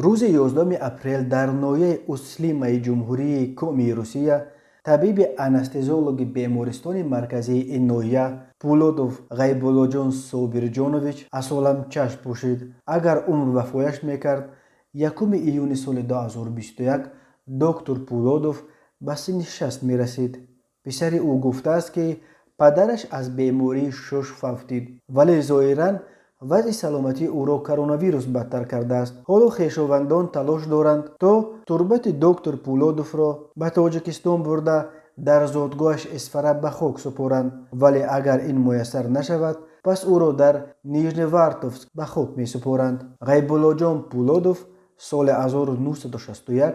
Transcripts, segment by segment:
روز 11 اپریل در نویه اسلیمه جمهوری کومی روسیه طبیب انستزیولوژی بیمارستان مرکزی این نویه پولودوف غیبولوجان سوبرجانوویچ از عالم چشم پوشید. اگر عمر وفایش میکرد 1 ایون سال 2021 دکتر پولودوف به سن 60 میرسید. پسر او گفته است که پدرش از بیماری شش فوتید ولی ظاهراً وضع سلامتی او را کرونا ویروس بدتر کرده است. حالا خویشاوندان تلاش دارند تا تربت دکتر پولودوف را به تاجیکستان برده در زادگاهش اصفهان به خاک سپارند، ولی اگر این میسر نشود پس او را در نیژنیورتوفسک به خاک می سپارند. غیبولاجان پولودوف سال 1961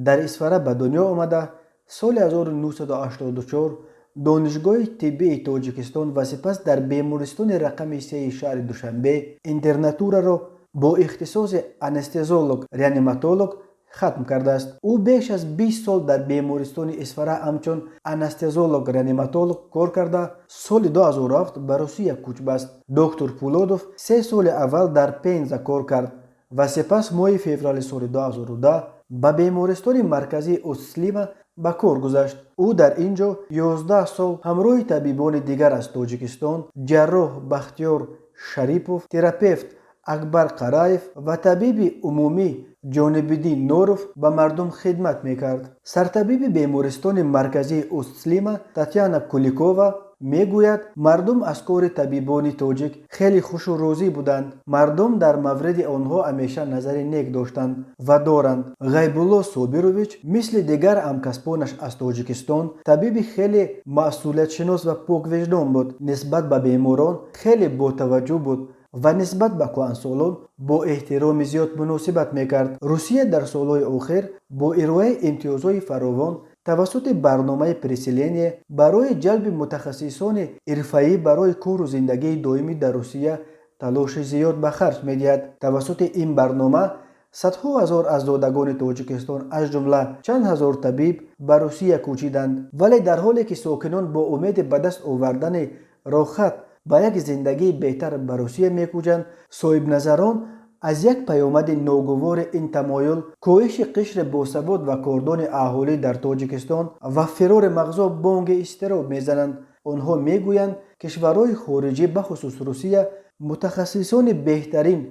در اصفهان به دنیا آمده. سال 1984 دانشگاه طبی تاجیکستان و سپس در بیمارستان رقم 3 شهر دوشنبه اینترناتورا را با اختصاص انستزیولوژ ریانیماتولوژ ختم کرده است. او بیش از 20 سال در بیمارستان اصفهان همچون انستزیولوژ ریانیماتولوژ کار کرده. سال 2007 به روسیه کوچ بست. دکتر پولودوف 3 سال اول در پنزا کار کرد و سپس ماه فوریه سال 2010 به بیمارستان مرکزی اسلیما به کار گذاشت. او در اینجا 11 سال همراه طبیبان دیگر از تاجیکستان، جراح بختیار شریپوف، تراپیوت اکبر قرایف و طبیب عمومی جانبدین نوروف به مردم خدمت میکرد. سرطبیب بیمارستان مرکزی اسلیما تاتیانا کولیکووا میگوید مردم از کار طبیبان تاجیک خیلی خوش و راضی بودند. مردم در مورد آنها همیشه نظر نیک داشتند و دارند. غیبولا سوبیروویچ مثل دیگر همکسبانش از تاجیکستان طبیب خیلی مسئولیت شناس و پاک وجدان بود. نسبت به بیماران خیلی با توجه بود و نسبت به کهنسالان با احترام زیاد مناسبت میکرد. روسیه در سالهای اخیر با ارائه امتیازهای فراوان توسط برنامه پریسیلینی برای جلب متخصصان حرفه‌ای برای کار و زندگی دائمی در روسیه تلاش زیاد به خرج می‌دهد. توسط این برنامه صدها هزار از زادگان تاجیکستان از جمله چند هزار طبیب به روسیه کوچیدند، ولی در حالی که ساکنان با امید به دست آوردن راحت به یک زندگی بهتر به روسیه می‌کوچند، صاحب نظران از یک پیامد ناگوار این تمایل، کاهش قشر باثبات و کاردان اهالی در تاجیکستان و فرار مغزا بانگ اضطراب میزنند. آنها میگویند کشورهای خارجی بخصوص روسیه متخصصان بهترین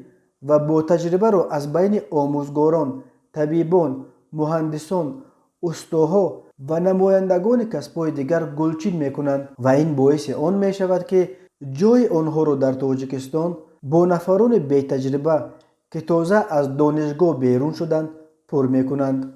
و با تجربه را از بین آموزگاران، طبیبان، مهندسان، استاها و نمایندگان کسب‌های دیگر گلچین میکنند و این باعث آن میشود که جای آنها را در تاجیکستان با نفران بی تجربه که تازه از دانشگاه بیرون شدند پر میکنند.